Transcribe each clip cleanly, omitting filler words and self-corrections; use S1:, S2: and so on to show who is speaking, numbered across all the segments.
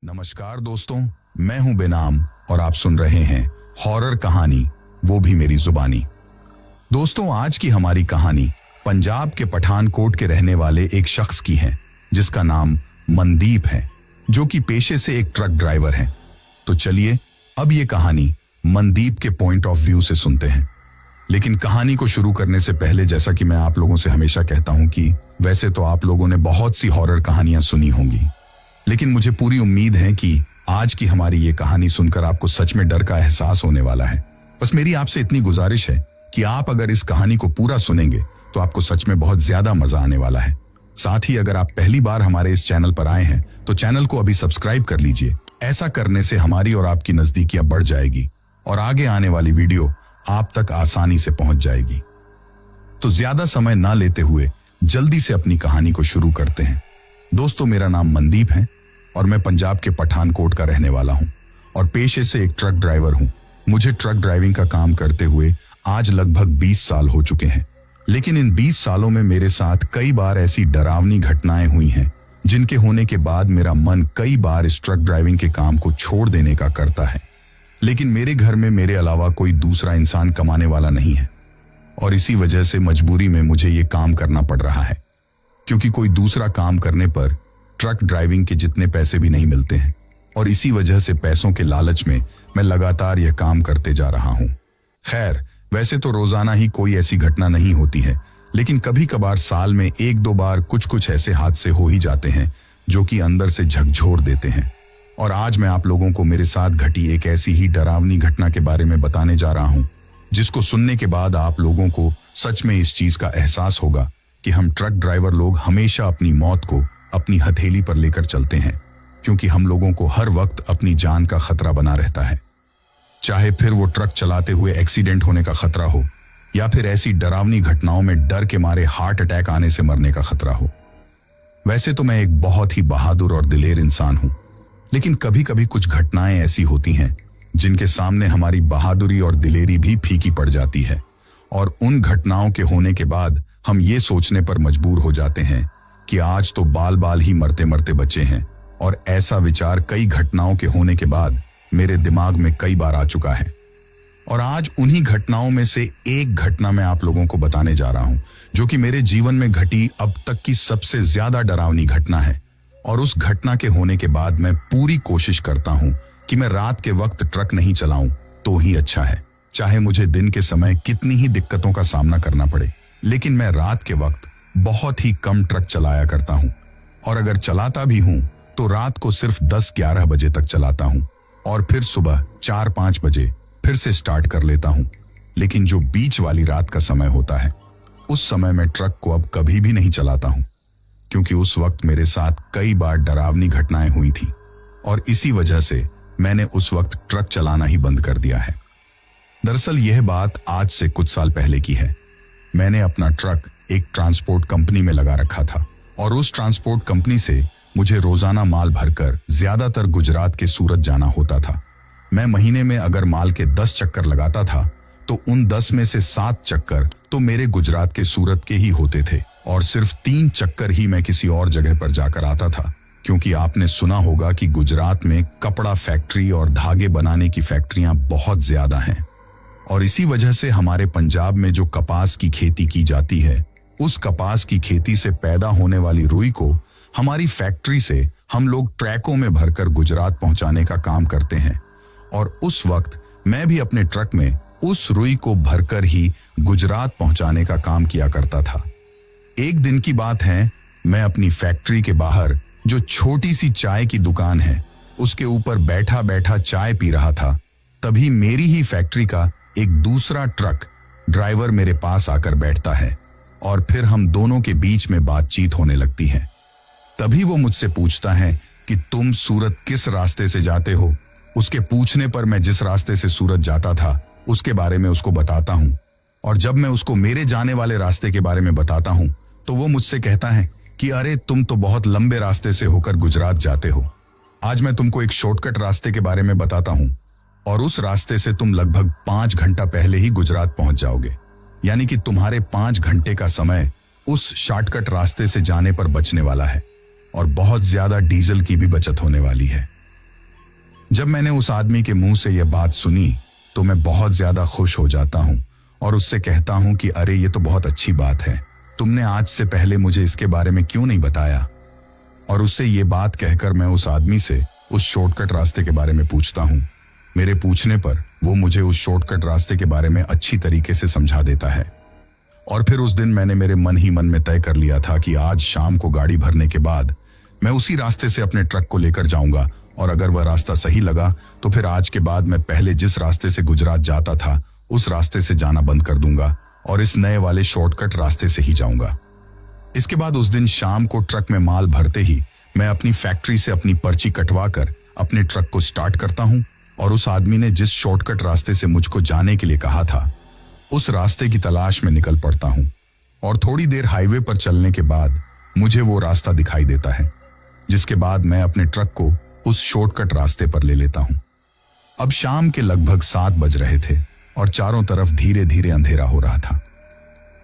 S1: नमस्कार दोस्तों, मैं हूं बेनाम और आप सुन रहे हैं हॉरर कहानी, वो भी मेरी जुबानी। दोस्तों, आज की हमारी कहानी पंजाब के पठानकोट के रहने वाले एक शख्स की है जिसका नाम मनदीप है, जो कि पेशे से एक ट्रक ड्राइवर है। तो चलिए अब ये कहानी मनदीप के पॉइंट ऑफ व्यू से सुनते हैं। लेकिन कहानी को शुरू करने से पहले, जैसा कि मैं आप लोगों से हमेशा कहता हूं कि वैसे तो आप लोगों ने बहुत सी हॉरर कहानियां सुनी होंगी, लेकिन मुझे पूरी उम्मीद है कि आज की हमारी ये कहानी सुनकर आपको सच में डर का एहसास होने वाला है। बस मेरी आपसे इतनी गुजारिश है कि आप अगर इस कहानी को पूरा सुनेंगे तो आपको सच में बहुत ज्यादा मजा आने वाला है। साथ ही अगर आप पहली बार हमारे इस चैनल पर आए हैं तो चैनल को अभी सब्सक्राइब कर लीजिए। ऐसा करने से हमारी और आपकी नजदीकियां बढ़ जाएगी और आगे आने वाली वीडियो आप तक आसानी से पहुंच जाएगी। तो ज्यादा समय ना लेते हुए जल्दी से अपनी कहानी को शुरू करते हैं। दोस्तों, मेरा नाम मनदीप है और मैं पंजाब के पठानकोट का रहने वाला हूं और पेशे से एक ट्रक ड्राइवर हूं। मुझे ट्रक ड्राइविंग का काम करते हुए आज लगभग 20 साल हो चुके हैं। लेकिन इन 20 सालों में मेरे साथ कई बार ऐसी डरावनी घटनाएं हुई हैं जिनके होने के बाद मेरा मन कई बार इस ट्रक ड्राइविंग के काम को छोड़ देने का करता है। लेकिन मेरे घर में मेरे अलावा कोई दूसरा इंसान कमाने वाला नहीं है और इसी वजह से मजबूरी में मुझे ये काम करना पड़ रहा है, क्योंकि कोई दूसरा काम करने पर ट्रक ड्राइविंग के जितने पैसे भी नहीं मिलते हैं। और इसी वजह से पैसों के लालच में मैं लगातार यह काम करते जा रहा हूं। खैर, वैसे तो रोजाना ही कोई ऐसी घटना नहीं होती है, लेकिन कभी कभार साल में 1-2 बार कुछ ऐसे हादसे हो ही जाते हैं जो कि अंदर से झकझोर देते हैं। और आज मैं आप लोगों को मेरे साथ घटी एक ऐसी ही डरावनी घटना के बारे में बताने जा रहा हूं, जिसको सुनने के बाद आप लोगों को सच में इस चीज का एहसास होगा कि हम ट्रक ड्राइवर लोग हमेशा अपनी मौत को अपनी हथेली पर लेकर चलते हैं, क्योंकि हम लोगों को हर वक्त अपनी जान का खतरा बना रहता है। चाहे फिर वो ट्रक चलाते हुए एक्सीडेंट होने का खतरा हो या फिर ऐसी डरावनी घटनाओं में डर के मारे हार्ट अटैक आने से मरने का खतरा हो। वैसे तो मैं एक बहुत ही बहादुर और दिलेर इंसान हूं, लेकिन कभी कभी कुछ घटनाएं ऐसी होती हैं जिनके सामने हमारी बहादुरी और दिलेरी भी फीकी पड़ जाती है। और उन घटनाओं के होने के बाद हम ये सोचने पर मजबूर हो जाते हैं कि आज तो बाल बाल ही मरते मरते बचे हैं। और ऐसा विचार कई घटनाओं के होने के बाद मेरे दिमाग में कई बार आ चुका है। और आज उन्हीं घटनाओं में से एक घटना मैं आप लोगों को बताने जा रहा हूं, जो कि मेरे जीवन में घटी अब तक की सबसे ज्यादा डरावनी घटना है। और उस घटना के होने के बाद मैं पूरी कोशिश करता हूं कि मैं रात के वक्त ट्रक नहीं चलाऊं तो ही अच्छा है, चाहे मुझे दिन के समय कितनी ही दिक्कतों का सामना करना पड़े। लेकिन मैं रात के वक्त बहुत ही कम ट्रक चलाया करता हूं, और अगर चलाता भी हूं तो रात को सिर्फ 10-11 बजे तक चलाता हूं और फिर सुबह 4-5 बजे फिर से स्टार्ट कर लेता हूं। लेकिन जो बीच वाली रात का समय होता है, उस समय मैं ट्रक को अब कभी भी नहीं चलाता हूं, क्योंकि उस वक्त मेरे साथ कई बार डरावनी घटनाएं हुई थी और इसी वजह से मैंने उस वक्त ट्रक चलाना ही बंद कर दिया है। दरअसल यह बात आज से कुछ साल पहले की है। मैंने अपना ट्रक एक ट्रांसपोर्ट कंपनी में लगा रखा था और उस ट्रांसपोर्ट कंपनी से मुझे रोजाना माल भरकर ज्यादातर गुजरात के सूरत जाना होता था। मैं महीने में अगर माल के 10 चक्कर लगाता था तो उन 10 में से 7 चक्कर तो मेरे गुजरात के सूरत के ही होते थे और सिर्फ 3 चक्कर ही मैं किसी और जगह पर जाकर आता था, क्योंकि आपने सुना होगा कि गुजरात में कपड़ा फैक्ट्री और धागे बनाने की फैक्ट्रियां बहुत ज्यादा हैं। और इसी वजह से हमारे पंजाब में जो कपास की खेती की जाती है, उस कपास की खेती से पैदा होने वाली रुई को हमारी फैक्ट्री से हम लोग ट्रकों में भरकर गुजरात पहुंचाने का काम करते हैं। और उस वक्त मैं भी अपने ट्रक में उस रुई को भरकर ही गुजरात पहुंचाने का काम किया करता था। एक दिन की बात है, मैं अपनी फैक्ट्री के बाहर जो छोटी सी चाय की दुकान है, उसके ऊपर बैठा बैठा चाय पी रहा था। तभी मेरी ही फैक्ट्री का एक दूसरा ट्रक ड्राइवर मेरे पास आकर बैठता है और फिर हम दोनों के बीच में बातचीत होने लगती है। तभी वो मुझसे पूछता है कि तुम सूरत किस रास्ते से जाते हो। उसके पूछने पर मैं जिस रास्ते से सूरत जाता था उसके बारे में उसको बताता हूँ, और जब मैं उसको मेरे जाने वाले रास्ते के बारे में बताता हूँ तो वो मुझसे कहता है कि अरे, तुम तो बहुत लंबे रास्ते से होकर गुजरात जाते हो। आज मैं तुमको एक शॉर्टकट रास्ते के बारे में बताता हूँ और उस रास्ते से तुम लगभग 5 घंटा पहले ही गुजरात पहुंच जाओगे। यानी कि तुम्हारे 5 घंटे का समय उस शॉर्टकट रास्ते से जाने पर बचने वाला है और बहुत ज्यादा डीजल की भी बचत होने वाली है। जब मैंने उस आदमी के मुंह से यह बात सुनी तो मैं बहुत ज्यादा खुश हो जाता हूं और उससे कहता हूं कि अरे ये तो बहुत अच्छी बात है, तुमने आज से पहले मुझे इसके बारे में क्यों नहीं बताया। और उससे ये बात कहकर मैं उस आदमी से उस शॉर्टकट रास्ते के बारे में पूछता हूं। मेरे पूछने पर वो मुझे उस शॉर्टकट रास्ते के बारे में अच्छी तरीके से समझा देता है। और फिर उस दिन मैंने मेरे मन ही मन में तय कर लिया था कि आज शाम को गाड़ी भरने के बाद मैं उसी रास्ते से अपने ट्रक को लेकर जाऊंगा, और अगर वह रास्ता सही लगा तो फिर आज के बाद मैं पहले जिस रास्ते से गुजरात जाता था उस रास्ते से जाना बंद कर दूंगा और इस नए वाले शॉर्टकट रास्ते से ही जाऊंगा। इसके बाद उस दिन शाम को ट्रक में माल भरते ही मैं अपनी फैक्ट्री से अपनी पर्ची कटवा कर अपने ट्रक को स्टार्ट करता हूं और उस आदमी ने जिस शॉर्टकट रास्ते से मुझको जाने के लिए कहा था उस रास्ते की तलाश में निकल पड़ता हूं। और थोड़ी देर हाईवे पर चलने के बाद मुझे वो रास्ता दिखाई देता है, जिसके बाद मैं अपने ट्रक को उस शॉर्टकट रास्ते पर ले लेता हूं। अब शाम के लगभग 7 बज रहे थे और चारों तरफ धीरे धीरे अंधेरा हो रहा था।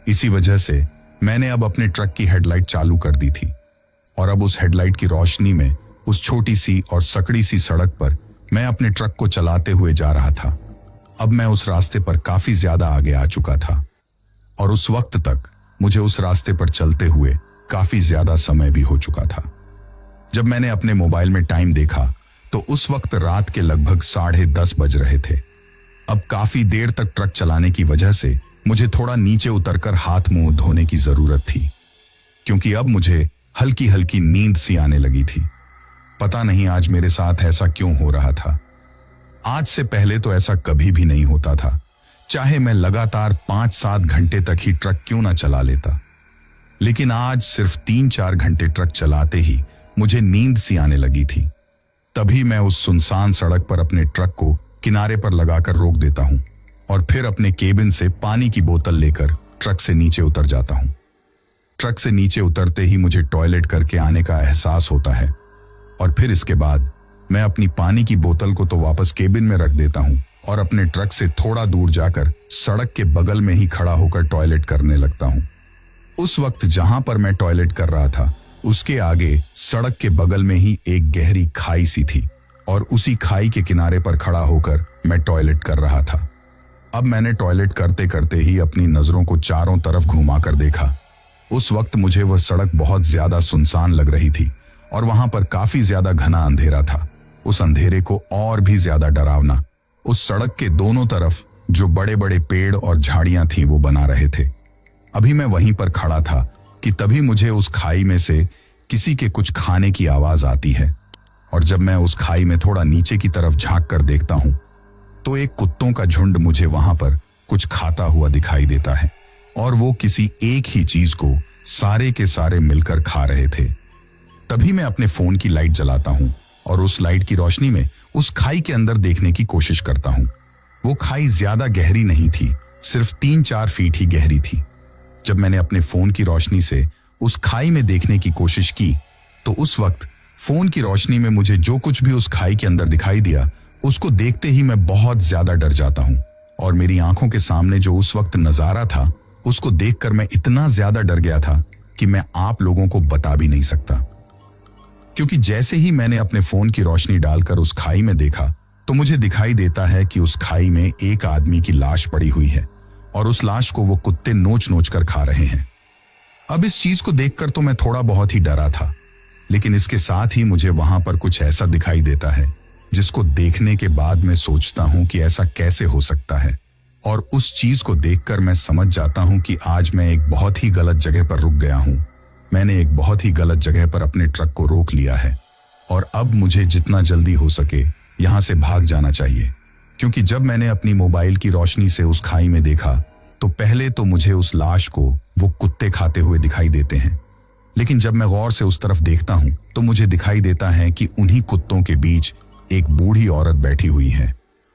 S1: इसी वजह से मैंने अब अपने ट्रक की हेडलाइट चालू कर दी थी और अब उस हेडलाइट की रोशनी में उस छोटी सी और सकड़ी सी सड़क पर मैं अपने ट्रक को चलाते हुए जा रहा था। अब मैं उस रास्ते पर काफी ज्यादा आगे आ चुका था और उस वक्त तक मुझे उस रास्ते पर चलते हुए काफी ज्यादा समय भी हो चुका था। जब मैंने अपने मोबाइल में टाइम देखा तो उस वक्त रात के लगभग 10:30 बज रहे थे। अब काफी देर तक ट्रक चलाने की वजह से मुझे थोड़ा नीचे उतरकर हाथ मुंह धोने की जरूरत थी, क्योंकि अब मुझे हल्की हल्की नींद सी आने लगी थी। पता नहीं आज मेरे साथ ऐसा क्यों हो रहा था। आज से पहले तो ऐसा कभी भी नहीं होता था, चाहे मैं लगातार 5-7 घंटे तक ही ट्रक क्यों ना चला लेता। लेकिन आज सिर्फ 3-4 घंटे ट्रक चलाते ही मुझे नींद सी आने लगी थी। तभी मैं उस सुनसान सड़क पर अपने ट्रक को किनारे पर लगाकर रोक देता हूं और फिर अपने केबिन से पानी की बोतल लेकर ट्रक से नीचे उतर जाता हूं। ट्रक से नीचे उतरते ही मुझे टॉयलेट करके आने का एहसास होता है और फिर इसके बाद मैं अपनी पानी की बोतल को तो वापस केबिन में रख देता हूं और अपने ट्रक से थोड़ा दूर जाकर सड़क के बगल में ही खड़ा होकर टॉयलेट करने लगता हूं। उस वक्त जहां पर मैं टॉयलेट कर रहा था उसके आगे सड़क के बगल में ही एक गहरी खाई सी थी और उसी खाई के किनारे पर खड़ा होकर मैं टॉयलेट कर रहा था। अब मैंने टॉयलेट करते करते ही अपनी नजरों को चारों तरफ घुमाकर देखा। उस वक्त मुझे वह सड़क बहुत ज्यादा सुनसान लग रही थी और वहां पर काफी ज्यादा घना अंधेरा था। उस अंधेरे को और भी ज्यादा डरावना उस सड़क के दोनों तरफ जो बड़े बड़े पेड़ और झाड़ियां थी वो बना रहे थे। अभी मैं वहीं पर खड़ा था कि तभी मुझे उस खाई में से किसी के कुछ खाने की आवाज आती है और जब मैं उस खाई में थोड़ा नीचे की तरफ झांक कर देखता हूं तो एक कुत्तों का झुंड मुझे वहां पर कुछ खाता हुआ दिखाई देता है और वो किसी एक ही चीज को सारे के सारे मिलकर खा रहे थे। तभी मैं अपने फोन की लाइट जलाता हूं और उस लाइट की रोशनी में उस खाई के अंदर देखने की कोशिश करता हूं। वो खाई ज्यादा गहरी नहीं थी, सिर्फ 3-4 फीट ही गहरी थी। जब मैंने अपने फोन की रोशनी से उस खाई में देखने की कोशिश की तो उस वक्त फोन की रोशनी में मुझे जो कुछ भी उस खाई के अंदर दिखाई दिया उसको देखते ही मैं बहुत ज्यादा डर जाता हूं और मेरी आंखों के सामने जो उस वक्त नजारा था उसको देखकर मैं इतना ज्यादा डर गया था कि मैं आप लोगों को बता भी नहीं सकता। क्योंकि जैसे ही मैंने अपने फोन की रोशनी डालकर उस खाई में देखा तो मुझे दिखाई देता है कि उस खाई में एक आदमी की लाश पड़ी हुई है और उस लाश को वो कुत्ते नोच नोच कर खा रहे हैं। अब इस चीज को देखकर तो मैं थोड़ा बहुत ही डरा था, लेकिन इसके साथ ही मुझे वहां पर कुछ ऐसा दिखाई देता है जिसको देखने के बाद मैं सोचता हूं कि ऐसा कैसे हो सकता है और उस चीज को देखकर मैं समझ जाता हूं कि आज मैं एक बहुत ही गलत जगह पर रुक गया हूं। मैंने एक बहुत ही गलत जगह पर अपने ट्रक को रोक लिया है और अब मुझे जितना जल्दी हो सके यहां से भाग जाना चाहिए। क्योंकि जब मैंने अपनी मोबाइल की रोशनी से उस खाई में देखा तो पहले तो मुझे उस लाश को वो कुत्ते खाते हुए दिखाई देते हैं, लेकिन जब मैं गौर से उस तरफ देखता हूं तो मुझे दिखाई देता है कि उन्हीं कुत्तों के बीच एक बूढ़ी औरत बैठी हुई है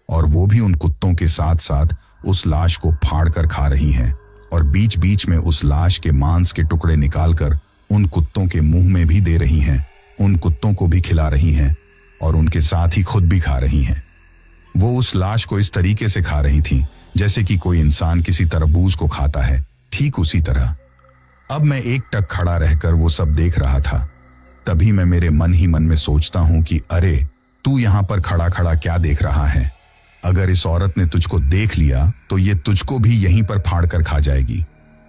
S1: और वो भी उन कुत्तों के साथ साथ उस लाश को फाड़ कर खा रही हैं और बीच बीच में उस लाश के मांस के टुकड़े निकालकर उन कुत्तों के मुंह में भी दे रही हैं, उन कुत्तों को भी खिला रही हैं और उनके साथ ही खुद भी खा रही हैं। वो उस लाश को इस तरीके से खा रही थी जैसे कि कोई इंसान किसी तरबूज को खाता है, ठीक उसी तरह। अब मैं एक टक खड़ा रहकर वो सब देख रहा था। तभी मैं मेरे मन ही मन में सोचता हूं कि अरे तू यहाँ पर खड़ा खड़ा क्या देख रहा है? अगर इस औरत ने तुझको देख लिया तो ये तुझको भी यहीं पर फाड़ कर खा जाएगी,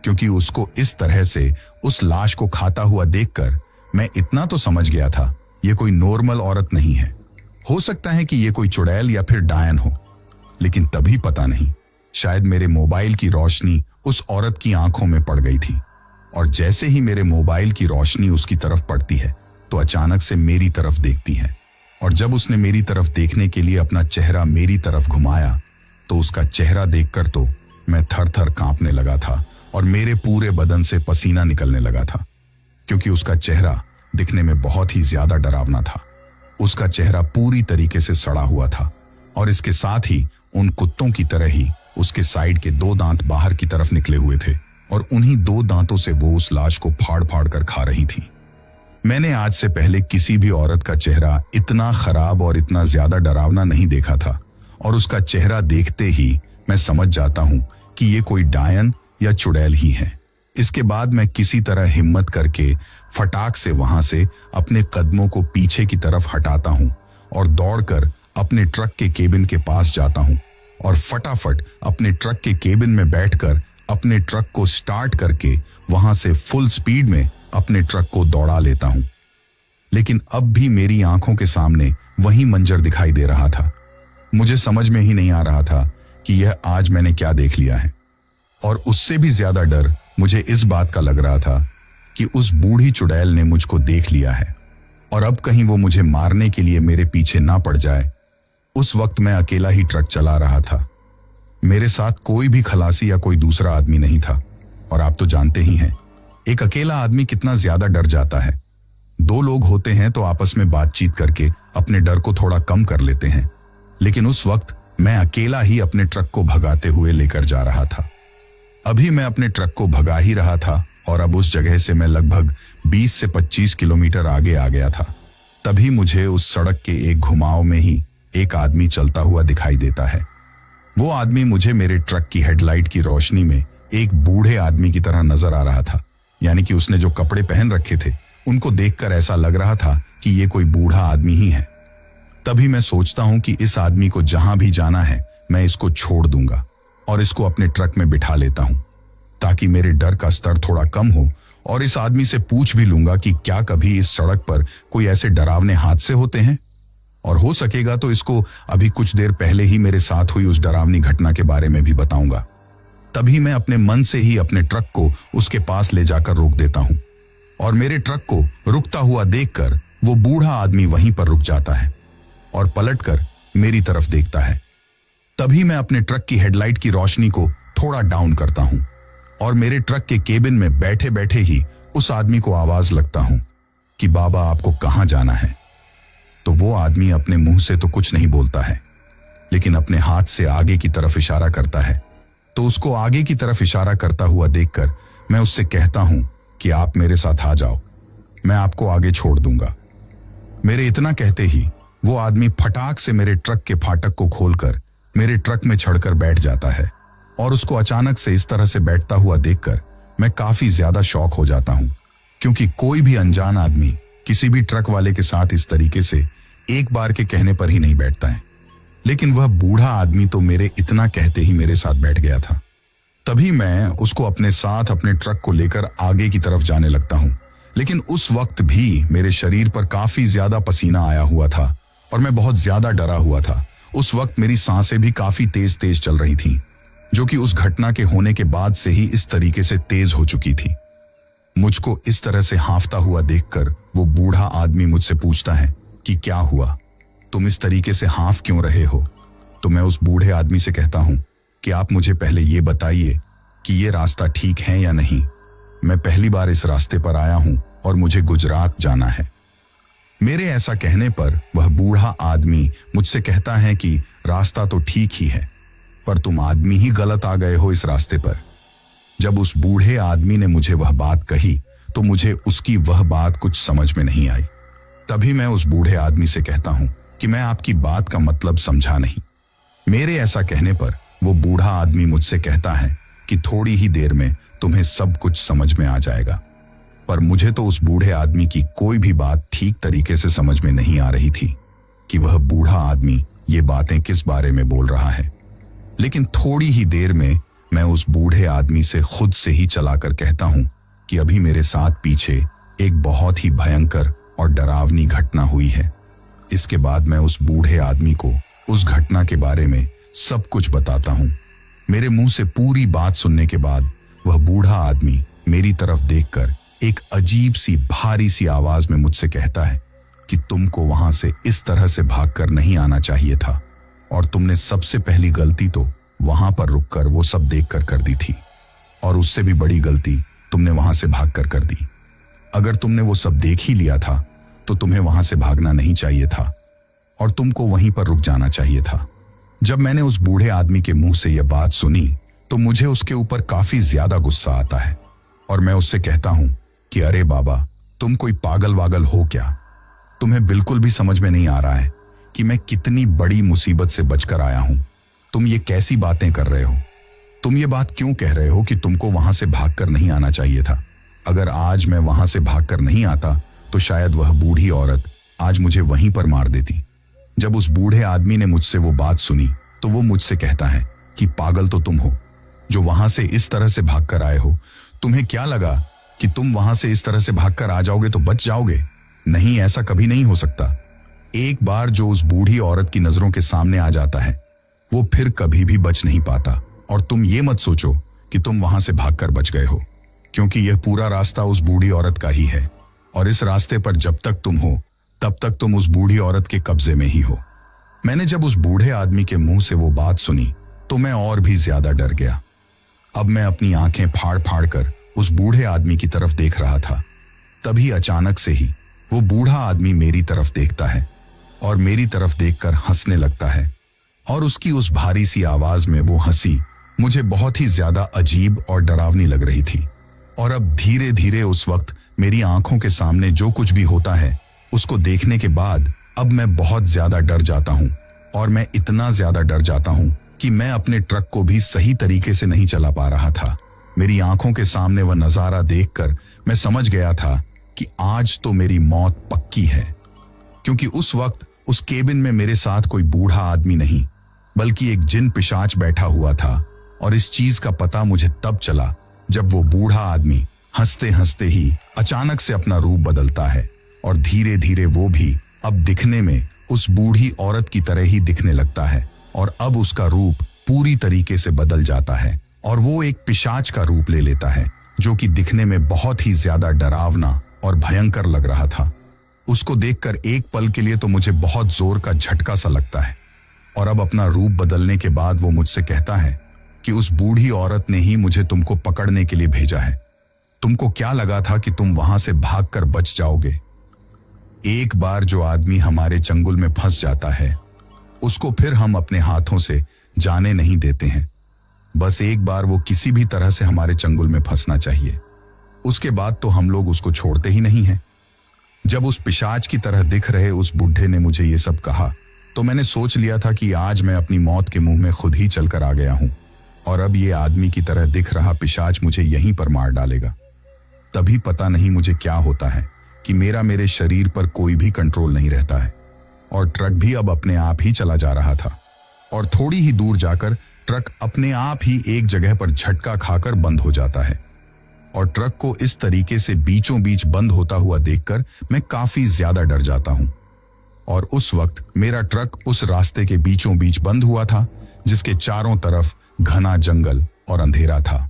S1: क्योंकि उसको इस तरह से उस लाश को खाता हुआ देखकर मैं इतना तो समझ गया था, ये कोई नॉर्मल औरत नहीं है। हो सकता है कि ये कोई चुड़ैल या फिर डायन हो, लेकिन तभी पता नहीं, शायद मेरे मोबाइल की रोशनी उस औरत की आंखों में पड़ गई थी, और जैसे ही मेरे मोबाइल की रोशनी उसकी तरफ पड़ती है तो अचानक से मेरी तरफ देखती है, और जब उसने मेरी तरफ देखने के लिए अपना चेहरा मेरी तरफ घुमाया तो उसका चेहरा देखकर तो मैं थर थर कांपने लगा था और मेरे पूरे बदन से पसीना निकलने लगा था, क्योंकि उसका चेहरा दिखने में बहुत ही ज्यादा डरावना था। उसका चेहरा पूरी तरीके से सड़ा हुआ था, और इसके साथ ही उन कुत्तों की तरह ही उसके साइड के 2 दांत बाहर की तरफ निकले हुए थे, और उन्हीं 2 दांतों से वो उस लाश को फाड़ फाड़ कर खा रही थी। मैंने आज से पहले किसी भी औरत का चेहरा इतना खराब और इतना ज्यादा डरावना नहीं देखा था, और उसका चेहरा देखते ही मैं समझ जाता हूं कि ये कोई डायन या चुड़ैल ही है। इसके बाद मैं किसी तरह हिम्मत करके फटाक से वहां से अपने कदमों को पीछे की तरफ हटाता हूं और दौड़कर अपने ट्रक के केबिन के पास जाता हूं और फटाफट अपने ट्रक के केबिन में बैठकर अपने ट्रक को स्टार्ट करके वहां से फुल स्पीड में अपने ट्रक को दौड़ा लेता हूं। लेकिन अब भी मेरी आंखों के सामने वही मंजर दिखाई दे रहा था। मुझे समझ में ही नहीं आ रहा था कि यह आज मैंने क्या देख लिया है, और उससे भी ज्यादा डर मुझे इस बात का लग रहा था कि उस बूढ़ी चुड़ैल ने मुझको देख लिया है, और अब कहीं वो मुझे मारने के लिए मेरे पीछे ना पड़ जाए। उस वक्त मैं अकेला ही ट्रक चला रहा था। मेरे साथ कोई भी खलासी या कोई दूसरा आदमी नहीं था, और आप तो जानते ही हैं एक अकेला आदमी कितना ज्यादा डर जाता है। 2 लोग होते हैं तो आपस में बातचीत करके अपने डर को थोड़ा कम कर लेते हैं, लेकिन उस वक्त मैं अकेला ही अपने ट्रक को भगाते हुए लेकर जा रहा था। अभी मैं अपने ट्रक को भगा ही रहा था, और अब उस जगह से मैं लगभग 20 से 25 किलोमीटर आगे आ गया था। तभी मुझे उस सड़क के एक घुमाव में ही एक आदमी चलता हुआ दिखाई देता है। वो आदमी मुझे मेरे ट्रक की हेडलाइट की रोशनी में एक बूढ़े आदमी की तरह नजर आ रहा था, यानी कि उसने जो कपड़े पहन रखे थे उनको देखकर ऐसा लग रहा था कि ये कोई बूढ़ा आदमी ही है। तभी मैं सोचता हूं कि इस आदमी को जहां भी जाना है मैं इसको छोड़ दूंगा और इसको अपने ट्रक में बिठा लेता हूं, ताकि मेरे डर का स्तर थोड़ा कम हो, और इस आदमी से पूछ भी लूंगा कि क्या कभी इस सड़क पर कोई ऐसे डरावने हादसे होते हैं, और हो सकेगा तो इसको अभी कुछ देर पहले ही मेरे साथ हुई उस डरावनी घटना के बारे में भी बताऊंगा। तभी मैं अपने मन से ही अपने ट्रक को उसके पास ले जाकर रोक देता हूं, और मेरे ट्रक को रुकता हुआ देखकर वो बूढ़ा आदमी वहीं पर रुक जाता है और पलटकर मेरी तरफ देखता है। तभी मैं अपने ट्रक की हेडलाइट की रोशनी को थोड़ा डाउन करता हूं, और मेरे ट्रक के केबिन में बैठे बैठे ही उस आदमी को आवाज लगता हूं कि बाबा आपको कहां जाना है। तो वो आदमी अपने मुंह से तो कुछ नहीं बोलता है, लेकिन अपने हाथ से आगे की तरफ इशारा करता है। तो उसको आगे की तरफ इशारा करता हुआ देखकर मैं उससे कहता हूं कि आप मेरे साथ आ जाओ, मैं आपको आगे छोड़ दूंगा। मेरे इतना कहते ही वो आदमी फटाक से मेरे ट्रक के फाटक को खोलकर मेरे ट्रक में चढ़कर बैठ जाता है, और उसको अचानक से इस तरह से बैठता हुआ देखकर मैं काफी ज्यादा शॉक हो जाता हूं, क्योंकि कोई भी अनजान आदमी किसी भी ट्रक वाले के साथ इस तरीके से एक बार के कहने पर ही नहीं बैठता है। लेकिन वह बूढ़ा आदमी तो मेरे इतना कहते ही मेरे साथ बैठ गया था। तभी मैं उसको अपने साथ अपने ट्रक को लेकर आगे की तरफ जाने लगता हूं, लेकिन उस वक्त भी मेरे शरीर पर काफी ज्यादा पसीना आया हुआ था और मैं बहुत ज्यादा डरा हुआ था। उस वक्त मेरी सांसें भी काफी तेज तेज चल रही थीं, जो कि उस घटना के होने के बाद से ही इस तरीके से तेज हो चुकी थी। मुझको इस तरह से हांफता हुआ देखकर वो बूढ़ा आदमी मुझसे पूछता है कि क्या हुआ, तुम इस तरीके से हांफ क्यों रहे हो। तो मैं उस बूढ़े आदमी से कहता हूं कि आप मुझे पहले ये बताइए कि ये रास्ता ठीक है या नहीं। मैं पहली बार इस रास्ते पर आया हूं और मुझे गुजरात जाना है। मेरे ऐसा कहने पर वह बूढ़ा आदमी मुझसे कहता है कि रास्ता तो ठीक ही है, पर तुम आदमी ही गलत आ गए हो इस रास्ते पर। जब उस बूढ़े आदमी ने मुझे वह बात कही तो मुझे उसकी वह बात कुछ समझ में नहीं आई। तभी मैं उस बूढ़े आदमी से कहता हूं कि मैं आपकी बात का मतलब समझा नहीं। मेरे ऐसा कहने पर वो बूढ़ा आदमी मुझसे कहता है कि थोड़ी ही देर में तुम्हें सब कुछ समझ में आ जाएगा। पर मुझे तो उस बूढ़े आदमी की कोई भी बात ठीक तरीके से समझ में नहीं आ रही थी, कि वह बूढ़ा आदमी ये बातें किस बारे में बोल रहा है। लेकिन थोड़ी ही देर में मैं उस बूढ़े आदमी से खुद से ही चलाकर कहता हूं कि अभी मेरे साथ पीछे एक बहुत ही भयंकर और डरावनी घटना हुई है। इसके बाद मैं उस बूढ़े आदमी को उस घटना के बारे में सब कुछ बताता हूं। मेरे मुंह से पूरी बात सुनने के बाद वह बूढ़ा आदमी मेरी तरफ देखकर एक अजीब सी भारी सी आवाज में मुझसे कहता है कि तुमको वहां से इस तरह से भागकर नहीं आना चाहिए था और तुमने सबसे पहली गलती तो वहां पर रुककर वो सब देखकर कर दी थी, और उससे भी बड़ी गलती तुमने वहां से भागकर कर दी। अगर तुमने वो सब देख ही लिया था तो तुम्हें वहां से भागना नहीं चाहिए था और तुमको वहीं पर रुक जाना चाहिए था। जब मैंने उस बूढ़े आदमी के मुंह से यह बात सुनी तो मुझे उसके ऊपर काफी ज्यादा गुस्सा आता है और मैं उससे कहता हूं कि अरे बाबा, तुम कोई पागल वागल हो क्या? तुम्हें बिल्कुल भी समझ में नहीं आ रहा है कि मैं कितनी बड़ी मुसीबत से बचकर आया हूं। तुम ये कैसी बातें कर रहे हो? तुम ये बात क्यों कह रहे हो कि तुमको वहां से भागकर नहीं आना चाहिए था? अगर आज मैं वहां से भागकर नहीं आता तो शायद वह बूढ़ी औरत आज मुझे वहीं पर मार देती। जब उस बूढ़े आदमी ने मुझसे वो बात सुनी तो वो मुझसे कहता है कि पागल तो तुम हो जो वहां से इस तरह से भागकर आए हो। तुम्हें क्या लगा कि तुम वहां से इस तरह से भागकर आ जाओगे तो बच जाओगे? नहीं, ऐसा कभी नहीं हो सकता। एक बार जो उस बूढ़ी औरत की नजरों के सामने आ जाता है वो फिर कभी भी बच नहीं पाता। और तुम ये मत सोचो कि तुम वहां से भागकर बच गए हो, क्योंकि यह पूरा रास्ता उस बूढ़ी औरत का ही है और इस रास्ते पर जब तक तुम हो तब तक तुम उस बूढ़ी औरत के कब्जे में ही हो। मैंने जब उस बूढ़े आदमी के मुंह से वो बात सुनी तो मैं और भी ज्यादा डर गया। अब मैं अपनी आंखें फाड़ फाड़ कर उस बूढ़े आदमी की तरफ देख रहा था। तभी अचानक से ही वो बूढ़ा आदमी मेरी तरफ देखता है और मेरी तरफ देखकर हंसने लगता है, और उसकी उस भारी सी आवाज में वो हंसी मुझे बहुत ही ज्यादा अजीब और डरावनी लग रही थी। और अब धीरे धीरे उस वक्त मेरी आंखों के सामने जो कुछ भी होता है उसको देखने के बाद अब मैं बहुत ज्यादा डर जाता हूं, और मैं इतना ज्यादा डर जाता हूं कि मैं अपने ट्रक को भी सही तरीके से नहीं चला पा रहा था। मेरी आंखों के सामने वह नजारा देखकर मैं समझ गया था कि आज तो मेरी मौत पक्की है, क्योंकि उस वक्त उस केबिन में मेरे साथ कोई बूढ़ा आदमी नहीं बल्कि एक जिन पिशाच बैठा हुआ था। और इस चीज का पता मुझे तब चला जब वो बूढ़ा आदमी हंसते हंसते ही अचानक से अपना रूप बदलता है और धीरे धीरे वो भी अब दिखने में उस बूढ़ी औरत की तरह ही दिखने लगता है, और अब उसका रूप पूरी तरीके से बदल जाता है और वो एक पिशाच का रूप ले लेता है जो कि दिखने में बहुत ही ज्यादा डरावना और भयंकर लग रहा था। उसको देखकर एक पल के लिए तो मुझे बहुत जोर का झटका सा लगता है, और अब अपना रूप बदलने के बाद वो मुझसे कहता है कि उस बूढ़ी औरत ने ही मुझे तुमको पकड़ने के लिए भेजा है। तुमको क्या लगा था कि तुम वहां से भागकर बच जाओगे? एक बार जो आदमी हमारे चंगुल में फंस जाता है उसको फिर हम अपने हाथों से जाने नहीं देते हैं। बस एक बार वो किसी भी तरह से हमारे चंगुल में फंसना चाहिए, उसके बाद तो हम लोग उसको छोड़ते ही नहीं हैं। जब उस पिशाच की तरह दिख रहे उस बुढ़े ने मुझे ये सब कहा तो मैंने सोच लिया था कि आज मैं अपनी मौत के मुंह में खुद ही चलकर आ गया हूं, और अब ये आदमी की तरह दिख रहा पिशाच मुझे यहीं पर मार डालेगा। तभी पता नहीं मुझे क्या होता है कि मेरे शरीर पर कोई भी कंट्रोल नहीं रहता है, और ट्रक भी अब अपने आप ही चला जा रहा था। और थोड़ी ही दूर जाकर ट्रक अपने आप ही एक जगह पर झटका खाकर बंद हो जाता है, और ट्रक को इस तरीके से बीचों बीच बंद होता हुआ देखकर मैं काफी ज्यादा डर जाता हूं। और उस वक्त मेरा ट्रक उस रास्ते के बीचों बीच बंद हुआ था जिसके चारों तरफ घना जंगल और अंधेरा था।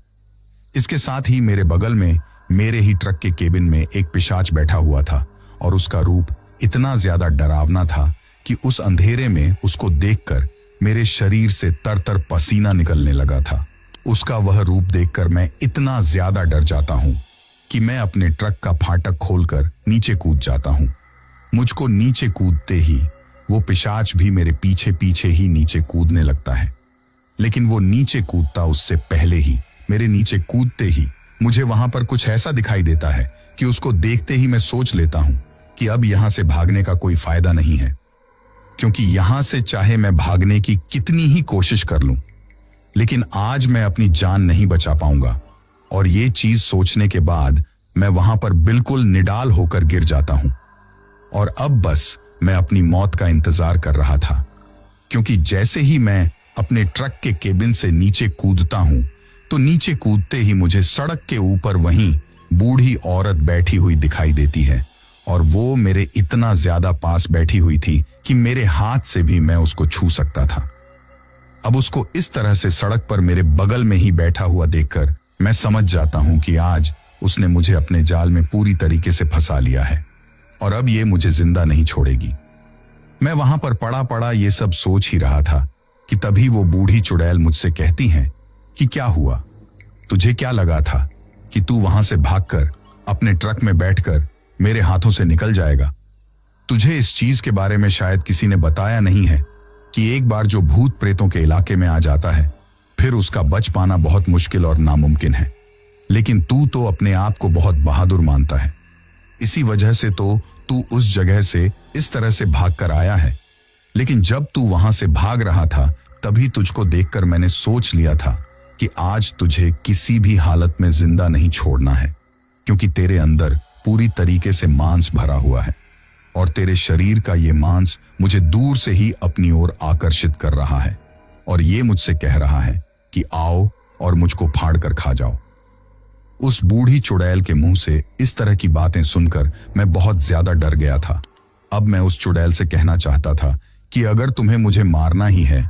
S1: इसके साथ ही मेरे बगल में मेरे ही ट्रक के केबिन में एक पिशाच बैठा हुआ था, और उसका रूप इतना ज्यादा डरावना था कि उस अंधेरे में उसको देखकर मेरे शरीर से तर पसीना निकलने लगा था। उसका वह रूप देखकर मैं इतना ज्यादा डर जाता हूं कि मैं अपने ट्रक का फाटक खोलकर नीचे कूद जाता हूं। मुझको नीचे कूदते ही वो पिशाच भी मेरे पीछे पीछे ही नीचे कूदने लगता है, लेकिन वो नीचे कूदता उससे पहले ही मेरे नीचे कूदते ही मुझे वहां पर कुछ ऐसा दिखाई देता है कि उसको देखते ही मैं सोच लेता हूं कि अब यहां से भागने का कोई फायदा नहीं है, क्योंकि यहां से चाहे मैं भागने की कितनी ही कोशिश कर लूं लेकिन आज मैं अपनी जान नहीं बचा पाऊंगा। और ये चीज सोचने के बाद मैं वहां पर बिल्कुल निडाल होकर गिर जाता हूं, और अब बस मैं अपनी मौत का इंतजार कर रहा था, क्योंकि जैसे ही मैं अपने ट्रक के केबिन से नीचे कूदता हूं तो नीचे कूदते ही मुझे सड़क के ऊपर वहीं बूढ़ी औरत बैठी हुई दिखाई देती है, और वो मेरे इतना ज्यादा पास बैठी हुई थी कि मेरे हाथ से भी मैं उसको छू सकता था। अब उसको इस तरह से सड़क पर मेरे बगल में ही बैठा हुआ देखकर मैं समझ जाता हूं कि आज उसने मुझे अपने जाल में पूरी तरीके से फंसा लिया है और अब ये मुझे जिंदा नहीं छोड़ेगी। मैं वहां पर पड़ा पड़ा ये सब सोच ही रहा था कि तभी वो बूढ़ी चुड़ैल मुझसे कहती हैं कि क्या हुआ, तुझे क्या लगा था कि तू वहां से भागकर अपने ट्रक में बैठकर मेरे हाथों से निकल जाएगा? तुझे इस चीज के बारे में शायद किसी ने बताया नहीं है कि एक बार जो भूत प्रेतों के इलाके में आ जाता है फिर उसका बच पाना बहुत मुश्किल और नामुमकिन है। लेकिन तू तो अपने आप को बहुत बहादुर मानता है, इसी वजह से तो तू उस जगह से इस तरह से भाग कर आया है। लेकिन जब तू वहां से भाग रहा था तभी तुझको देखकर मैंने सोच लिया था कि आज तुझे किसी भी हालत में जिंदा नहीं छोड़ना है, क्योंकि तेरे अंदर पूरी तरीके से मांस भरा हुआ है और तेरे शरीर का ये मांस मुझे दूर से ही अपनी ओर आकर्षित कर रहा है और ये मुझसे कह रहा है कि आओ और मुझको फाड़ कर खा जाओ। उस बूढ़ी चुड़ैल के मुंह से इस तरह की बातें सुनकर मैं बहुत ज्यादा डर गया था। अब मैं उस चुड़ैल से कहना चाहता था कि अगर तुम्हें मुझे मारना ही है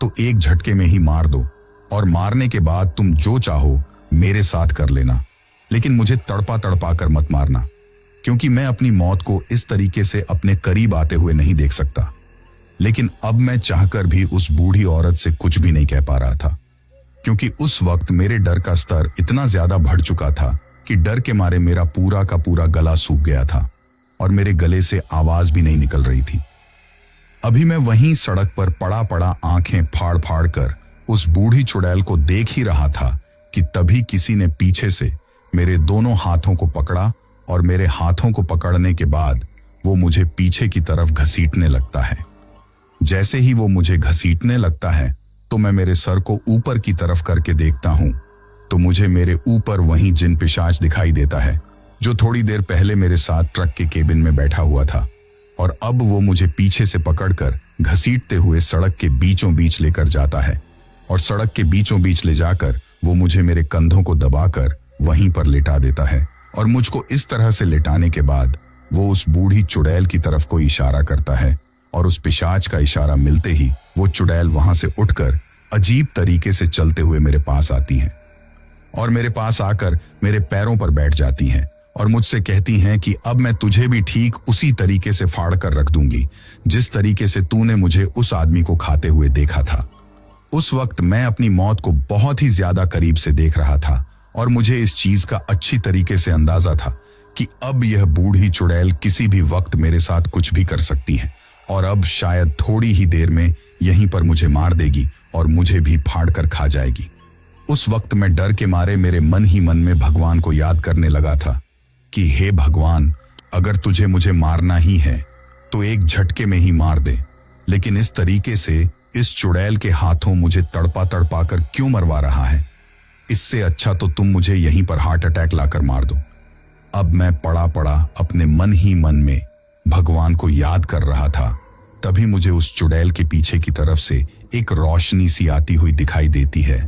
S1: तो एक झटके में ही मार दो और मारने के बाद तुम जो चाहो मेरे साथ कर लेना, लेकिन मुझे तड़पा तड़पा कर मत मारना, क्योंकि मैं अपनी मौत को इस तरीके से अपने करीब आते हुए नहीं देख सकता। लेकिन अब मैं चाहकर भी उस बूढ़ी औरत से कुछ भी नहीं कह पा रहा था, क्योंकि उस वक्त मेरे डर का स्तर इतना ज्यादा बढ़ चुका था कि डर के मारे मेरा पूरा का पूरा गला सूख गया था और मेरे गले से आवाज भी नहीं निकल रही थी। अभी मैं वहीं सड़क पर पड़ा पड़ा आंखें फाड़ फाड़ कर उस बूढ़ी चुड़ैल को देख ही रहा था कि तभी किसी ने पीछे से मेरे दोनों हाथों को पकड़ा और मेरे हाथों को पकड़ने के बाद वो मुझे पीछे की तरफ घसीटने लगता है। जैसे ही वो मुझे घसीटने लगता है तो मैं मेरे सर को ऊपर की तरफ करके देखता हूं तो मुझे मेरे ऊपर वहीं जिन पिशाच दिखाई देता है जो थोड़ी देर पहले मेरे साथ ट्रक के केबिन में बैठा हुआ था, और अब वो मुझे पीछे से पकड़कर घसीटते हुए सड़क के बीचों बीच लेकर जाता है और सड़क के बीचों बीच ले जाकर वो मुझे मेरे कंधों को दबाकर वहीं पर लिटा देता है और मुझको इस तरह से लिटाने के बाद वो उस बूढ़ी चुड़ैल की तरफ को इशारा करता है और उस पिशाच का इशारा मिलते ही वो चुड़ैल वहां से उठकर अजीब तरीके से चलते हुए मेरे पास आती हैं और मेरे पास आकर मेरे पैरों पर बैठ जाती हैं और मुझसे कहती हैं कि अब मैं तुझे भी ठीक उसी तरीके से फाड़ कर रख दूंगी जिस तरीके से तूने मुझे उस आदमी को खाते हुए देखा था। उस वक्त मैं अपनी मौत को बहुत ही ज्यादा करीब से देख रहा था और मुझे इस चीज का अच्छी तरीके से अंदाजा था कि अब यह बूढ़ी चुड़ैल किसी भी वक्त मेरे साथ कुछ भी कर सकती है और अब शायद थोड़ी ही देर में यहीं पर मुझे मार देगी और मुझे भी फाड़ कर खा जाएगी। उस वक्त मैं डर के मारे मेरे मन ही मन में भगवान को याद करने लगा था कि हे भगवान, अगर तुझे मुझे मारना ही है तो एक झटके में ही मार दे, लेकिन इस तरीके से इस चुड़ैल के हाथों मुझे तड़पा तड़पा कर क्यों मरवा रहा है? इससे अच्छा तो तुम मुझे यहीं पर हार्ट अटैक लाकर मार दो। अब मैं पड़ा पड़ा अपने मन ही मन में भगवान को याद कर रहा था, तभी मुझे उस चुड़ैल के पीछे की तरफ से एक रोशनी सी आती हुई दिखाई देती है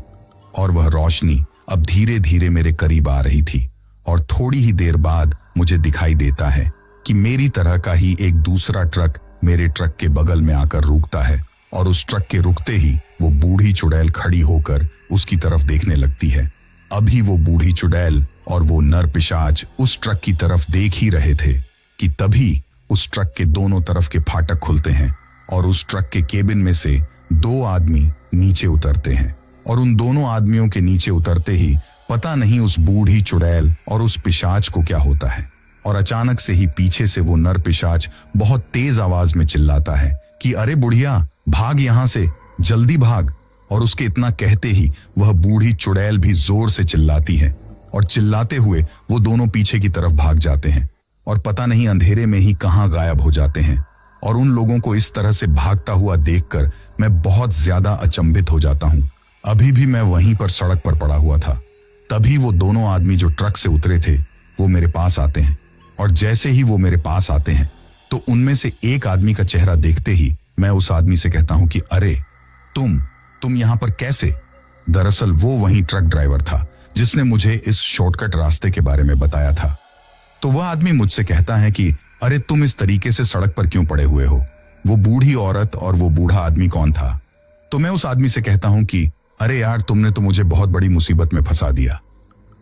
S1: और वह रोशनी अब धीरे धीरे मेरे करीब आ रही थी और थोड़ी ही देर बाद मुझे दिखाई देता है कि मेरी तरह का ही एक दूसरा ट्रक मेरे ट्रक के बगल में आकर रुकता है और उस ट्रक के रुकते ही वो बूढ़ी चुड़ैल खड़ी होकर उसकी तरफ देखने लगती है। अभी वो बूढ़ी चुड़ैल और वो नर पिशाच उस ट्रक की तरफ देख ही रहे थे कि तभी उस ट्रक के दोनों तरफ के फाटक खुलते हैं और उस ट्रक के केबिन में से दो आदमी नीचे उतरते हैं और उन दोनों आदमियों के नीचे उतरते ही पता नहीं उस बूढ़ी चुड़ैल और उस पिशाच को क्या होता है और अचानक से ही पीछे से वो नर पिशाच बहुत तेज आवाज में चिल्लाता है कि अरे बुढ़िया, भाग यहां से, जल्दी भाग। और उसके इतना कहते ही वह बूढ़ी चुड़ैल भी जोर से चिल्लाती है और चिल्लाते हुए वो दोनों पीछे की तरफ भाग जाते हैं और पता नहीं अंधेरे में ही कहां गायब हो जाते हैं। और उन लोगों को इस तरह से भागता हुआ देखकर मैं बहुत ज्यादा अचंभित हो जाता हूं। अभी भी मैं वहीं पर सड़क पर पड़ा हुआ था, तभी वो दोनों आदमी जो ट्रक से उतरे थे वो मेरे पास आते हैं और जैसे ही वो मेरे पास आते हैं तो उनमें से एक आदमी का चेहरा देखते ही मैं उस आदमी से कहता हूं कि अरे तुम यहां पर कैसे? दरअसल वो वही ट्रक ड्राइवर था जिसने मुझे इस शॉर्टकट रास्ते के बारे में बताया था। तो वह आदमी मुझसे कहता है कि अरे तुम इस तरीके से सड़क पर क्यों पड़े हुए हो? वो बूढ़ी औरत और वो बूढ़ा आदमी कौन था? तो मैं उस आदमी से कहता हूं कि अरे यार, तुमने तो मुझे बहुत बड़ी मुसीबत में फंसा दिया।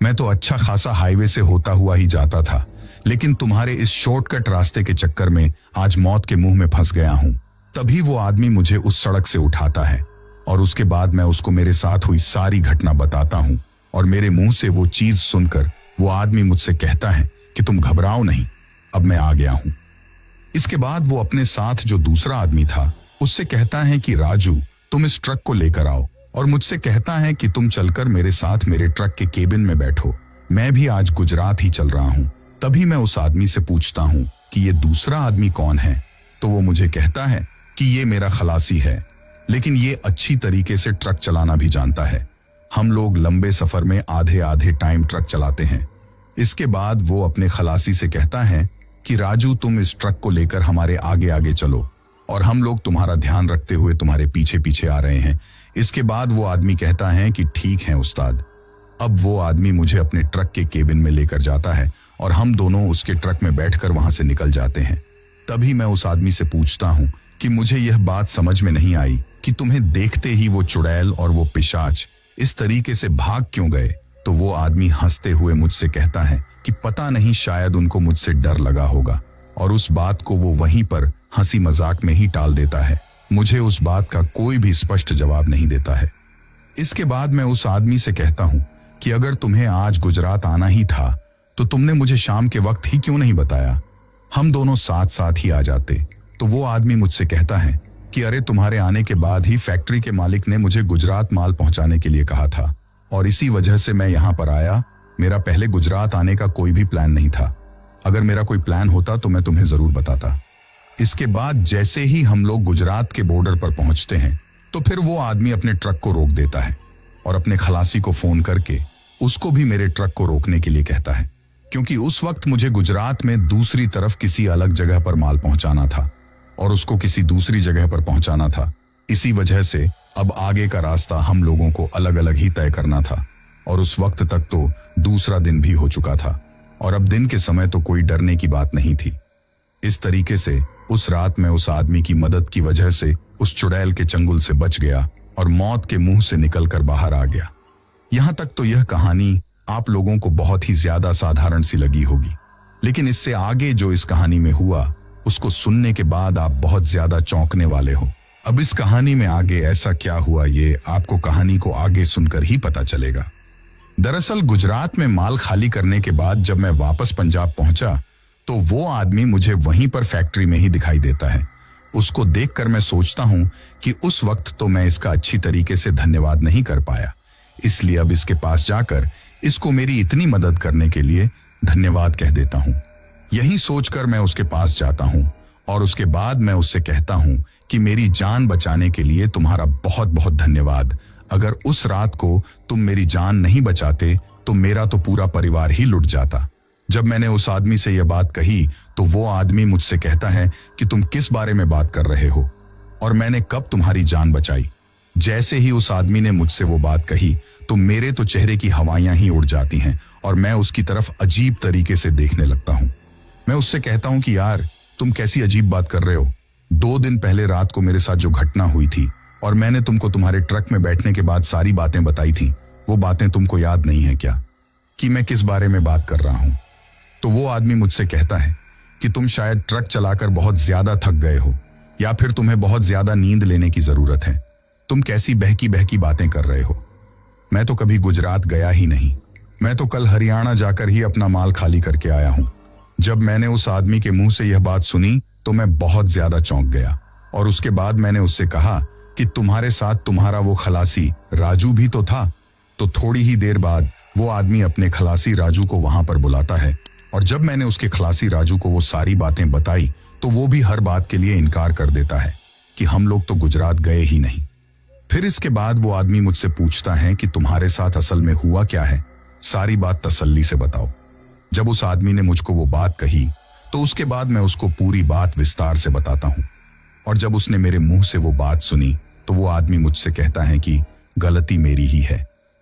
S1: मैं तो अच्छा खासा हाईवे से होता हुआ ही जाता था, लेकिन तुम्हारे इस शॉर्टकट रास्ते के चक्कर में आज मौत के मुंह में फंस गया हूं। तभी वो आदमी मुझे उस सड़क से उठाता है और उसके बाद मैं उसको मेरे साथ हुई सारी घटना बताता हूं और मेरे मुंह से वो चीज सुनकर वो आदमी मुझसे कहता है कि तुम घबराओ नहीं, अब मैं आ गया हूं। इसके बाद वो अपने साथ जो दूसरा आदमी था उससे कहता है कि राजू, तुम इस ट्रक को लेकर आओ, और मुझसे कहता है कि तुम चलकर मेरे साथ मेरे ट्रक के केबिन में बैठो। मैं भी आज गुजरात ही चल रहा हूं। तभी मैं उस आदमी से पूछता हूं कि ये दूसरा आदमी कौन है? तो वो मुझे कहता है कि ये मेरा खलासी है, लेकिन ये अच्छी तरीके से ट्रक चलाना भी जानता है। हम लोग लंबे सफर में आधे आधे टाइम ट्रक चलाते हैं। इसके बाद वो अपने खलासी से कहता है कि राजू, तुम इस ट्रक को लेकर हमारे आगे आगे चलो और हम लोग तुम्हारा ध्यान रखते हुए तुम्हारे पीछे पीछे आ रहे हैं। इसके बाद वो आदमी कहता है कि ठीक है उस्ताद। अब वो आदमी मुझे अपने ट्रक के केबिन में लेकर जाता है और हम दोनों उसके ट्रक में बैठकर वहां से निकल जाते हैं। तभी मैं उस आदमी से पूछता हूं कि मुझे यह बात समझ में नहीं आई कि तुम्हें देखते ही वो चुड़ैल और वो पिशाच इस तरीके से भाग क्यों गए? तो वो आदमी हंसते हुए मुझसे कहता है कि पता नहीं, शायद उनको मुझसे डर लगा होगा, और उस बात को वो वहीं पर हंसी मजाक में ही टाल देता है। मुझे उस बात का कोई भी स्पष्ट जवाब नहीं देता है। इसके बाद मैं उस आदमी से कहता हूं कि अगर तुम्हें आज गुजरात आना ही था तो तुमने मुझे शाम के वक्त ही क्यों नहीं बताया? हम दोनों साथ साथ ही आ जाते। तो वो आदमी मुझसे कहता है कि अरे, तुम्हारे आने के बाद ही फैक्ट्री के मालिक ने मुझे गुजरात माल पहुंचाने के लिए कहा था और इसी वजह से मैं यहां पर आया। मेरा पहले गुजरात आने का कोई भी प्लान नहीं था। अगर मेरा कोई प्लान होता तो मैं तुम्हें जरूर बताता। इसके बाद जैसे ही हम लोग गुजरात के बॉर्डर पर पहुंचते हैं तो फिर वो आदमी अपने ट्रक को रोक देता है और अपने खलासी को फोन करके उसको भी मेरे ट्रक को रोकने के लिए कहता है, क्योंकि उस वक्त मुझे गुजरात में दूसरी तरफ किसी अलग जगह पर माल पहुंचाना था और उसको किसी दूसरी जगह पर पहुंचाना था। इसी वजह से अब आगे का रास्ता हम लोगों को अलग अलग ही तय करना था और उस वक्त तक तो दूसरा दिन भी हो चुका था और अब दिन के समय तो कोई डरने की बात नहीं थी। इस तरीके से उस रात में उस आदमी की मदद की वजह से उस चुड़ैल के चंगुल से बच गया और मौत के मुंह से निकलकर बाहर आ गया। यहां तक तो यह कहानी आप लोगों को बहुत ही ज्यादा साधारण सी लगी होगी, लेकिन इससे आगे जो इस कहानी में हुआ उसको सुनने के बाद आप बहुत ज्यादा चौंकने वाले हो। अब इस कहानी में आगे ऐसा क्या हुआ, ये आपको कहानी को आगे सुनकर ही पता चलेगा। दरअसल गुजरात में माल खाली करने के बाद जब मैं वापस पंजाब पहुंचा तो वो आदमी मुझे वहीं पर फैक्ट्री में ही दिखाई देता है। उसको देखकर मैं सोचता हूं कि उस वक्त तो मैं इसका अच्छी तरीके से धन्यवाद नहीं कर पाया, इसलिए अब इसके पास जाकर इसको मेरी इतनी मदद करने के लिए धन्यवाद कह देता हूं। यही सोचकर मैं उसके पास जाता हूं और उसके बाद मैं उससे कहता हूं कि मेरी जान बचाने के लिए तुम्हारा बहुत बहुत धन्यवाद। अगर उस रात को तुम मेरी जान नहीं बचाते तो मेरा तो पूरा परिवार ही लुट जाता। जब मैंने उस आदमी से यह बात कही तो वो आदमी मुझसे कहता है कि तुम किस बारे में बात कर रहे हो और मैंने कब तुम्हारी जान बचाई? जैसे ही उस आदमी ने मुझसे वो बात कही तो मेरे तो चेहरे की हवाइयां ही उड़ जाती हैं और मैं उसकी तरफ अजीब तरीके से देखने लगता हूं। मैं उससे कहता हूं कि यार, तुम कैसी अजीब बात कर रहे हो? 2 दिन पहले रात को मेरे साथ जो घटना हुई थी और मैंने तुमको तुम्हारे ट्रक में बैठने के बाद सारी बातें बताई थी, वो बातें तुमको याद नहीं है क्या कि मैं किस बारे में बात कर रहा हूं? तो वो आदमी मुझसे कहता है कि तुम शायद ट्रक चलाकर बहुत ज्यादा थक गए हो या फिर तुम्हें बहुत ज्यादा नींद लेने की जरूरत है। तुम कैसी बहकी बहकी बातें कर रहे हो? मैं तो कभी गुजरात गया ही नहीं। मैं तो कल हरियाणा जाकर ही अपना माल खाली करके आया हूं। जब मैंने उस आदमी के मुंह से यह बात सुनी तो मैं बहुत ज्यादा चौंक गया और उसके बाद मैंने उससे कहा कि तुम्हारे साथ तुम्हारा वो खलासी राजू भी तो था। तो थोड़ी ही देर बाद वो आदमी अपने खलासी राजू को वहां पर बुलाता है और जब मैंने उसके खलासी राजू को वो सारी बातें बताई तो वो भी हर बात के लिए इनकार कर देता है कि हम लोग तो गुजरात गए ही नहीं। फिर इसके बाद वो आदमी मुझसे पूछता है कि तुम्हारे साथ असल में हुआ क्या है, सारी बात तसल्ली से बताओ। जब उस आदमी ने मुझको वो बात कही तो उसके बाद मैं उसको पूरी बात विस्तार से बताता हूँ। और जब उसने मेरे मुंह से वो बात सुनी तो वो आदमी मुझसे कहता है कि गलती मेरी ही है।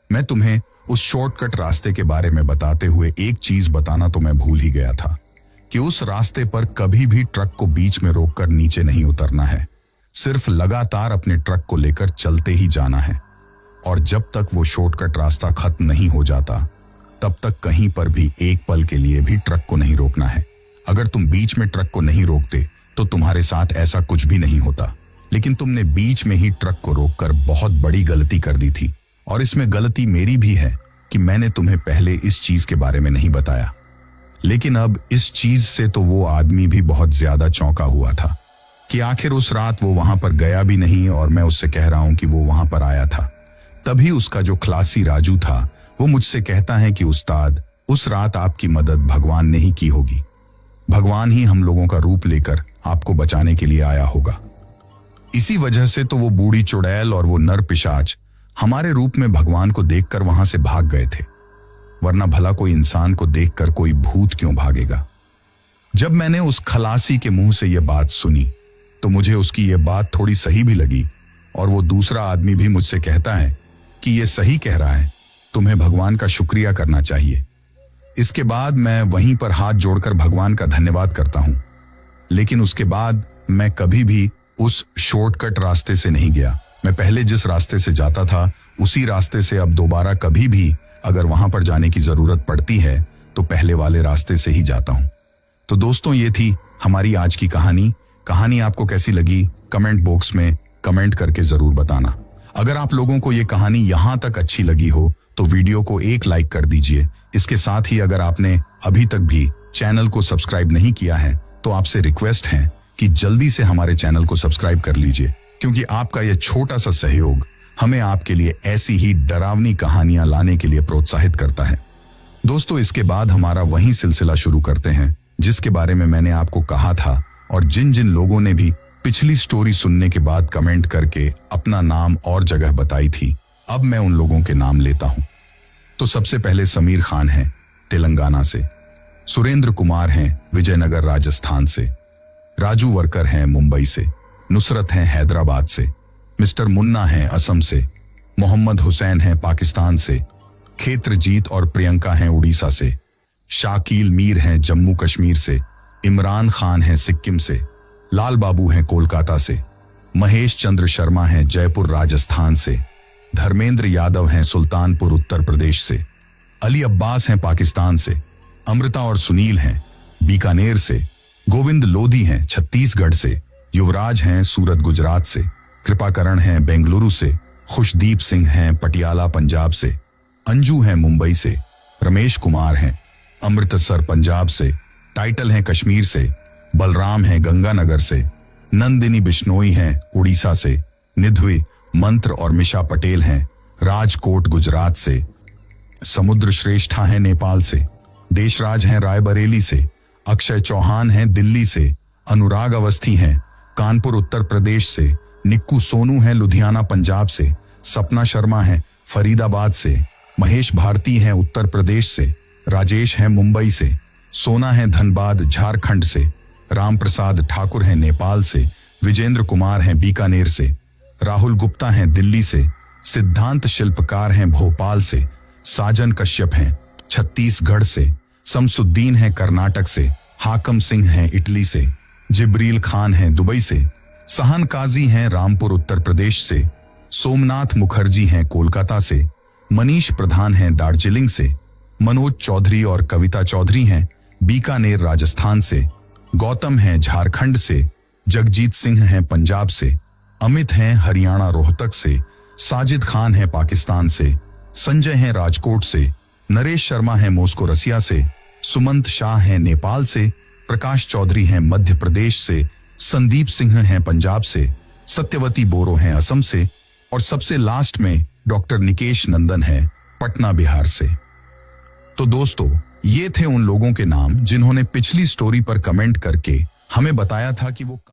S1: मैं तुम्हें उस शॉर्टकट रास्ते के बारे में बताते हुए एक चीज बताना तो मैं भूल ही गया था कि उस रास्ते पर कभी भी ट्रक को बीच में रोककर नीचे नहीं उतरना है। सिर्फ लगातार अपने ट्रक को लेकर चलते ही जाना है और जब तक वो शॉर्टकट रास्ता खत्म नहीं हो जाता तब तक कहीं पर भी एक पल के लिए भी ट्रक को नहीं रोकना है। अगर तुम बीच में ट्रक को नहीं रोकते तो तुम्हारे साथ ऐसा कुछ भी नहीं होता, लेकिन तुमने बीच में ही ट्रक को रोककर बहुत बड़ी गलती कर दी थी। और इसमें गलती मेरी भी है कि मैंने तुम्हें पहले इस चीज के बारे में नहीं बताया। लेकिन अब इस चीज से तो वो आदमी भी बहुत ज्यादा चौंका हुआ था कि आखिर उस रात वो वहां पर गया भी नहीं और मैं उससे कह रहा हूं कि वो वहां पर आया था। तभी उसका जो खलासी राजू था वो मुझसे कहता है कि उस्ताद, उस रात आपकी मदद भगवान ने ही की होगी। भगवान ही हम लोगों का रूप लेकर आपको बचाने के लिए आया होगा। इसी वजह से तो वो बूढ़ी चुड़ैल और वो नर पिशाच हमारे रूप में भगवान को देखकर वहां से भाग गए थे, वरना भला कोई इंसान को देखकर कोई भूत क्यों भागेगा। जब मैंने उस खलासी के मुंह से यह बात सुनी तो मुझे उसकी यह बात थोड़ी सही भी लगी और वो दूसरा आदमी भी मुझसे कहता है कि यह सही कह रहा है, तुम्हें भगवान का शुक्रिया करना चाहिए। इसके बाद मैं वहीं पर हाथ जोड़कर भगवान का धन्यवाद करता हूं। लेकिन उसके बाद मैं कभी भी उस शॉर्टकट रास्ते से नहीं गया। मैं पहले जिस रास्ते से जाता था उसी रास्ते से अब दोबारा कभी भी अगर वहां पर जाने की जरूरत पड़ती है तो पहले वाले रास्ते से ही जाता हूं। तो दोस्तों, ये थी हमारी आज की कहानी आपको कैसी लगी कमेंट बॉक्स में कमेंट करके जरूर बताना। अगर आप लोगों को ये कहानी यहां तक अच्छी लगी हो तो वीडियो को एक लाइक कर दीजिए। इसके साथ ही अगर आपने अभी तक भी चैनल को सब्सक्राइब नहीं किया है तो आपसे रिक्वेस्ट है कि जल्दी से हमारे चैनल को सब्सक्राइब कर लीजिए, क्योंकि आपका यह छोटा सा सहयोग हमें आपके लिए ऐसी ही डरावनी कहानियां लाने के लिए प्रोत्साहित करता है। दोस्तों, इसके बाद हमारा वही सिलसिला शुरू करते हैं जिसके बारे में मैंने आपको कहा था और जिन जिन लोगों ने भी पिछली स्टोरी सुनने के बाद कमेंट करके अपना नाम और जगह बताई थी, अब मैं उन लोगों के नाम लेता हूं। तो सबसे पहले समीर खान हैं तेलंगाना से, सुरेंद्र कुमार हैं विजयनगर राजस्थान से, राजू वर्कर हैं मुंबई से, नुसरत हैं हैदराबाद से, मिस्टर मुन्ना हैं असम से, मोहम्मद हुसैन हैं पाकिस्तान से, खेत्रजीत और प्रियंका हैं उड़ीसा से, शाकील मीर हैं जम्मू कश्मीर से, इमरान खान हैं सिक्किम से, लाल बाबू हैं कोलकाता से, महेश चंद्र शर्मा हैं जयपुर राजस्थान से, धर्मेंद्र यादव हैं सुल्तानपुर उत्तर प्रदेश से, अली अब्बास हैं पाकिस्तान से, अमृता और सुनील हैं बीकानेर से, गोविंद लोधी हैं छत्तीसगढ़ से, युवराज हैं सूरत गुजरात से, कृपाकरण हैं बेंगलुरु से, खुशदीप सिंह हैं पटियाला पंजाब से, अंजू हैं मुंबई से, रमेश कुमार हैं अमृतसर पंजाब से, टाइटल हैं कश्मीर से, बलराम हैं गंगानगर से, नंदिनी बिश्नोई हैं उड़ीसा से, निधवी मंत्र और मिशा पटेल हैं राजकोट गुजरात से, समुद्र श्रेष्ठा हैं नेपाल से, देशराज हैं रायबरेली से, अक्षय चौहान हैं दिल्ली से, अनुराग अवस्थी हैं कानपुर उत्तर प्रदेश से, निक्कू सोनू हैं लुधियाना पंजाब से, सपना शर्मा हैं फरीदाबाद से, महेश भारती हैं उत्तर प्रदेश से, राजेश हैं मुंबई से, सोना हैं धनबाद झारखंड से, राम प्रसाद ठाकुर हैं नेपाल से, विजेंद्र कुमार हैं बीकानेर से, राहुल गुप्ता हैं दिल्ली से, सिद्धांत शिल्पकार हैं भोपाल से, साजन कश्यप हैं छत्तीसगढ़ से, शमसुद्दीन हैं कर्नाटक से, हाकम सिंह हैं इटली से, जिब्रील खान हैं दुबई से, सहन काजी हैं रामपुर उत्तर प्रदेश से, सोमनाथ मुखर्जी हैं कोलकाता से, मनीष प्रधान हैं दार्जिलिंग से, मनोज चौधरी और कविता चौधरी हैं बीकानेर राजस्थान से, गौतम हैं झारखंड से, जगजीत सिंह हैं पंजाब से, अमित हैं हरियाणा रोहतक से, साजिद खान हैं पाकिस्तान से, संजय हैं राजकोट से, नरेश शर्मा हैं मॉस्को रसिया से, सुमंत शाह हैं नेपाल से, प्रकाश चौधरी हैं मध्य प्रदेश से, संदीप सिंह हैं पंजाब से, सत्यवती बोरो हैं असम से और सबसे लास्ट में डॉक्टर निकेश नंदन हैं पटना बिहार से। तो दोस्तों, ये थे उन लोगों के नाम जिन्होंने पिछली स्टोरी पर कमेंट करके हमें बताया था कि वो